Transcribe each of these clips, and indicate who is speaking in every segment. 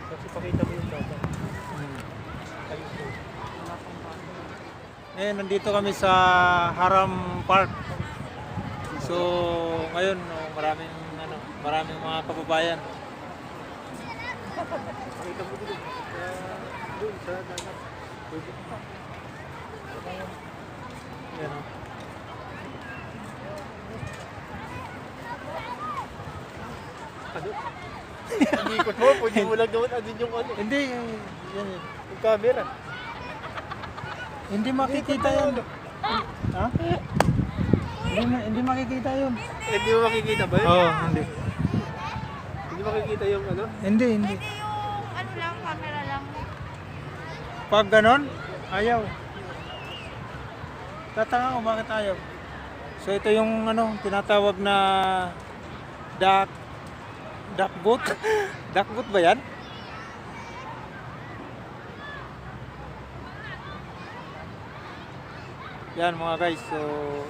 Speaker 1: Kasi pakita mo yung dagat. Ayun po.
Speaker 2: Eh, nandito kami sa Haram Park. So, ngayon, maraming mga kababayan.
Speaker 1: Pakita mo dito. Doon sa dagat.
Speaker 2: Yan, oh.
Speaker 1: Ano? Ikot mo, pwede mo lang gawin andun yung ano.
Speaker 2: Hindi, yan, yan.
Speaker 1: Yung camera.
Speaker 2: Hindi makikita yun. Ha? Hindi makikita yun.
Speaker 1: Hindi mo makikita ba yun?
Speaker 2: Oo, hindi.
Speaker 1: Hindi makikita yung ano?
Speaker 2: Hindi.
Speaker 3: Pwede yung ano lang, camera lang.
Speaker 2: Pag ganon, ayaw. Tatanga ko bakit ayaw. So ito yung tinatawag na duck boat. Duck boat ba yan? Yan mga guys, so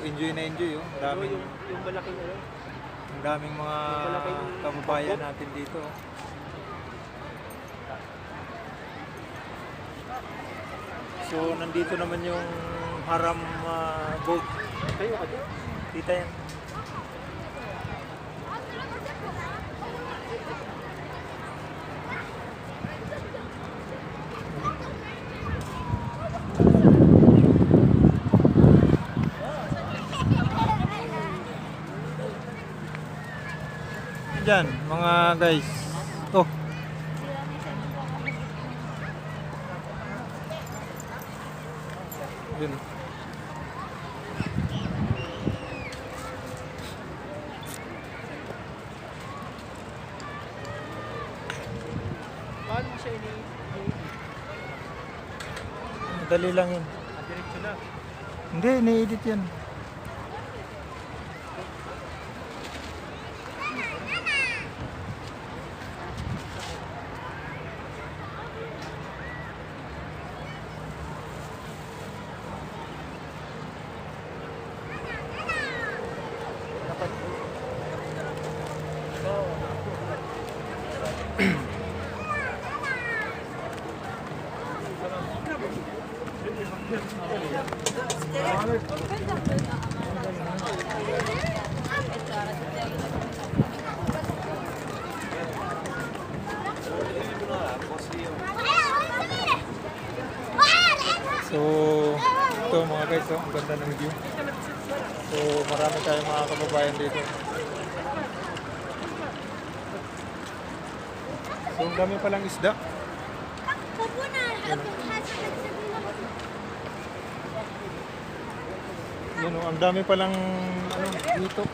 Speaker 2: enjoy na enjoy, oh.
Speaker 1: Ano yung malaking ano?
Speaker 2: Ang daming mga kababayan natin dito, oh. So nandito naman yung Haram boat.
Speaker 1: Kayo ka doon?
Speaker 2: Kita yan. Diyan, mga guys. Oh. Yun.
Speaker 1: Paano mo siya
Speaker 2: Dali lang yun.
Speaker 1: diretso na?
Speaker 2: Hindi, ini-edit yan. So, ito mga guys, oh, ang ganda ng view. So, marami tayong mga kababayan dito. So, ang dami palang isda. Yun, oh, ang dami palang dito.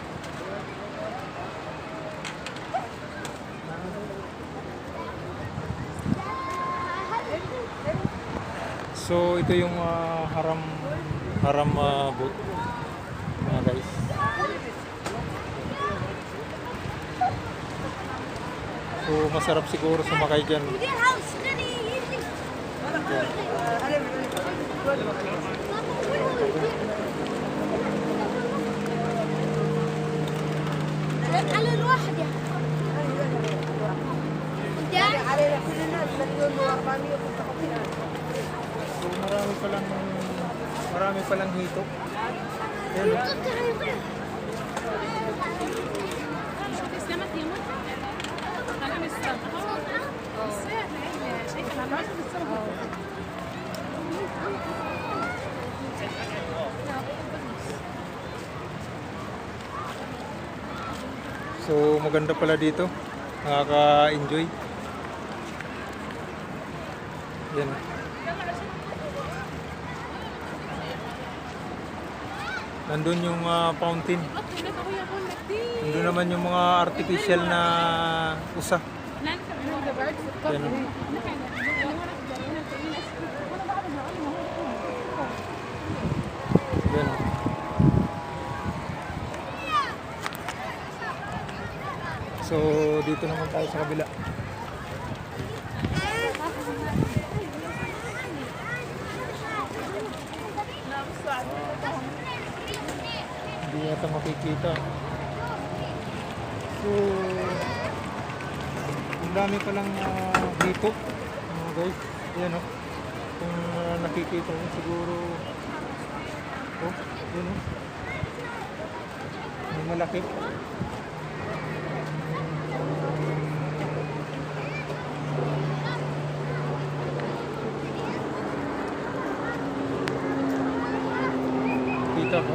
Speaker 2: So, ito yung haram boat, mga guys. So, masarap siguro sumakay dyan.
Speaker 3: على الواحد يعني علينا كلنا مليون و455
Speaker 2: So, marami palang hito. Yan, oh. So, maganda pala dito. Nakaka-enjoy. Yan. Nandun yung fountain. Nandun naman yung mga artificial na usa. Yan. Yan. So, dito naman tayo sa kabila. Hindi yata makikita. So, dami palang hito, mga guys. Yan, oh. Kung nakikita nyo siguro, oh, yun, oh. May malaki. Kita ko.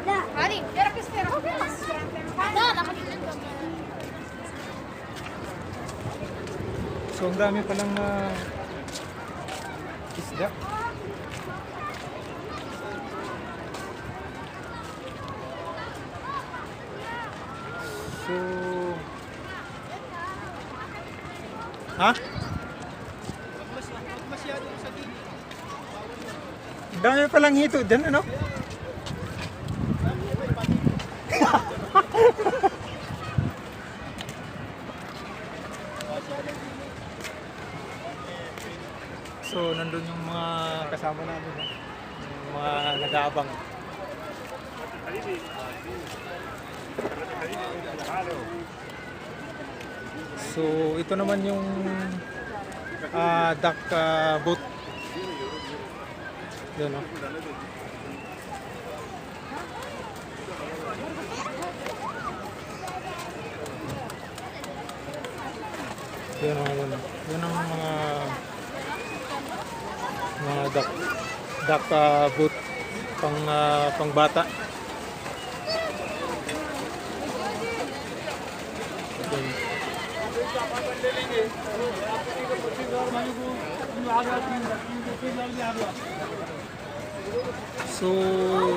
Speaker 3: لا هذه ركز فيها لا لا
Speaker 2: So, ang dami palang isda. So, ha?
Speaker 1: Masyado sa gilid.
Speaker 2: Ang dami palang hito dyan, ano? So, nandun yung mga kasama namin, no? Yung mga nag-aabang. So, ito naman yung duck boat. Yan, no? Yan, no? Yan, no? Yan ang mga duck boat pang bata. Yan. So,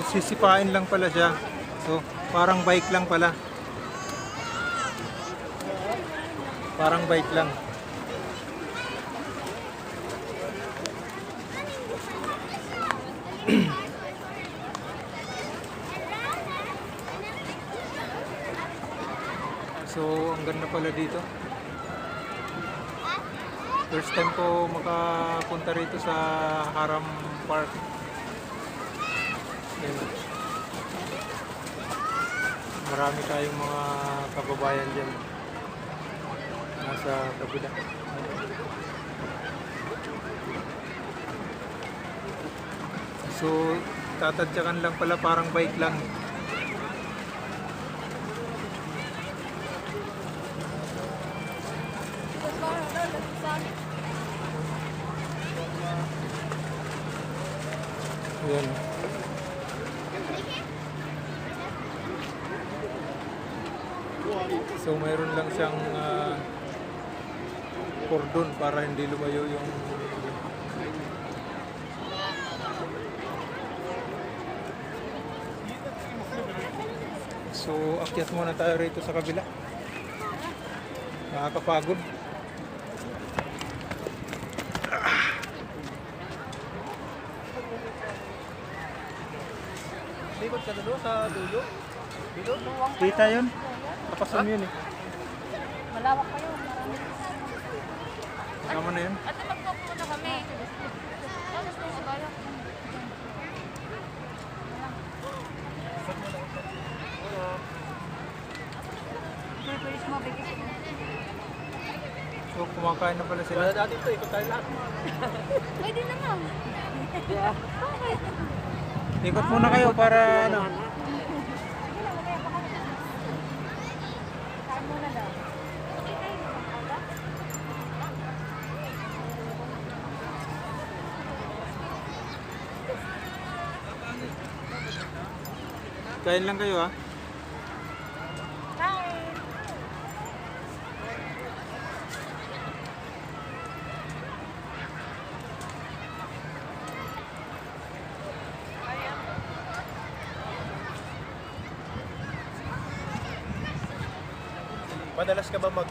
Speaker 2: sisipain lang pala siya. So, parang bike lang pala. Parang bike lang. So, ang ganda pala dito. First time ko makapunta rito sa Haram Park. Yan. Marami tayong mga kababayan dyan. Nasa kabila. So, tatadyakan lang pala, parang bike lang. Yan. So mayroon lang siyang cordon para hindi lumayo yung So akyat muna tayo rito sa kabila. Nakakapagod.
Speaker 1: Likod ka doon sa dulo. Dulo?
Speaker 2: Kita yun. Kapasam yun eh.
Speaker 3: malawak kayo marami
Speaker 2: Tama na yun.
Speaker 3: at magpo muna kami tapos na sa bayan
Speaker 2: So kumakain na pala sila.
Speaker 1: Wala natin ito, ikot tayo lahat.
Speaker 3: pwede naman
Speaker 2: Ikot muna kayo para ano. Kain lang kayo ha.
Speaker 1: Madalas ka ba mag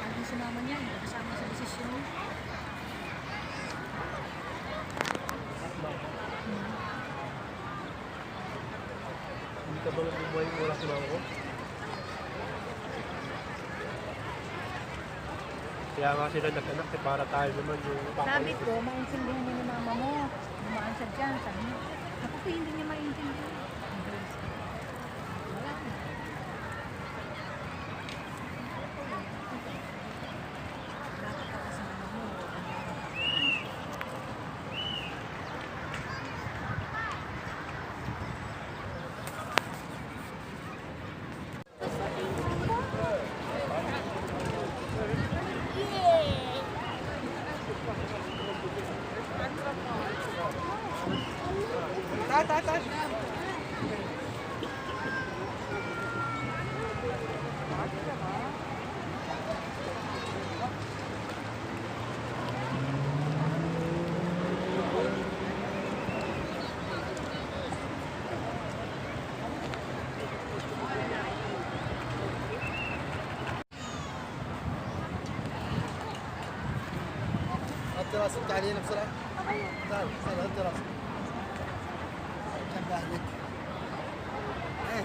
Speaker 3: Hindi sumama niya, hindi kasama sa desisyon.
Speaker 1: Hindi ka ba nabubuhay mo wala sumama ko? Kaya nga sila nag-anak eh, para tayo naman yung
Speaker 3: Sabi ko, maintindihan niya ni mama mo. Dumaan siya dyan. Sabi niya, ako po hindi niya maintindihan. Wala na. Dapat ako sa mama mo.
Speaker 1: هات راسك تعالينا بسرعة تعال تعال هات راسك جنب أهلك ايه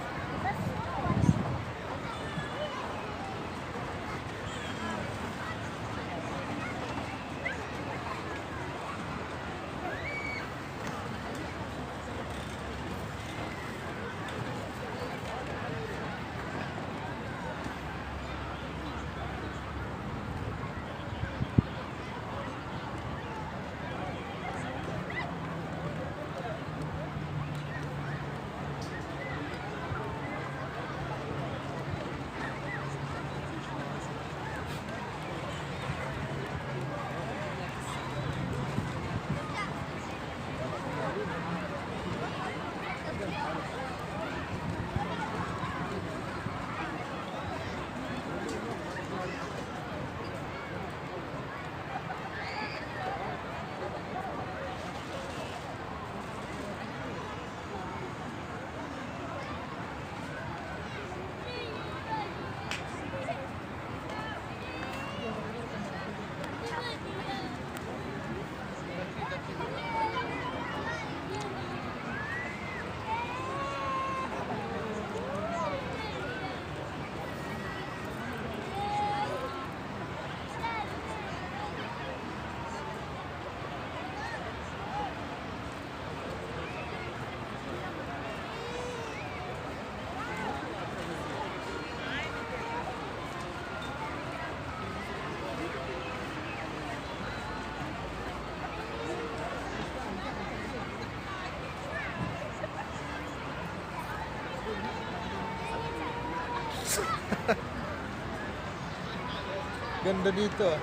Speaker 2: Ganda dito ah.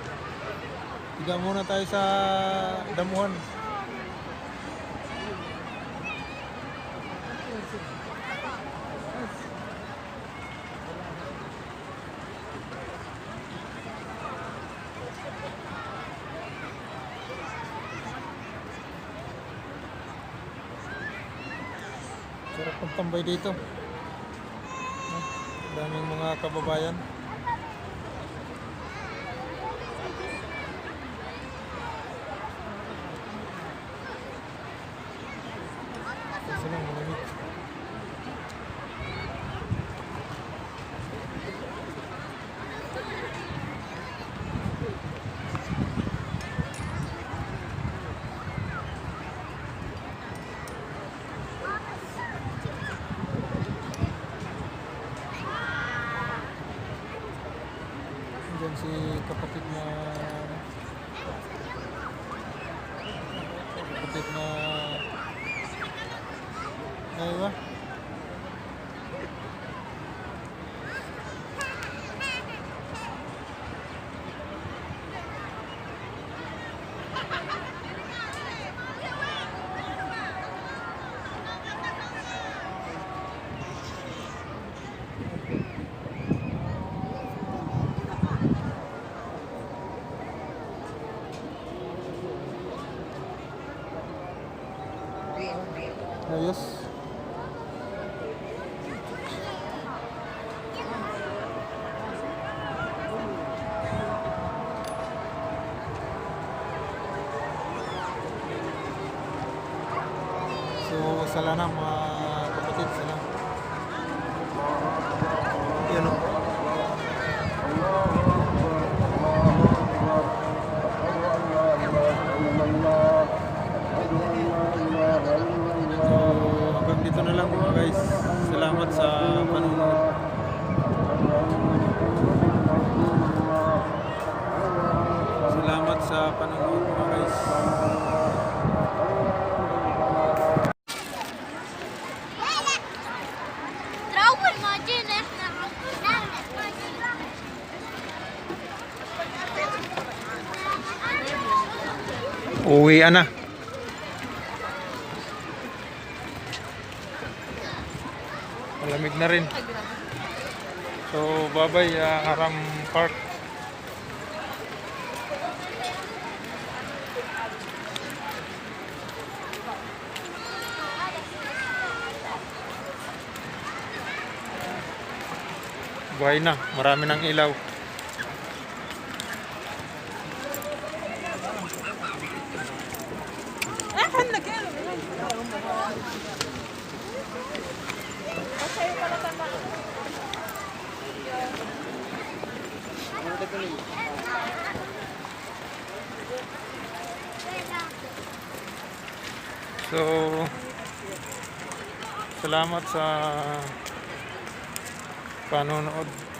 Speaker 2: Tiga muna tayo sa damuhan. Sarap magtambay dito. Daming mga kababayan. Kasi lang malamig. Diyan si kapatid na ano ba? Ayos. So, sala na mga kapatid sila. Yan o. So, hanggang dito na lang mga guys. Salamat sa panonood. Salamat sa panonood mga guys.
Speaker 4: تروح الماجين احنا
Speaker 2: Uwi na. Malamig na rin. So, bye-bye Haram Park. Buhay na, marami ng ilaw. So, salamat sa panonood.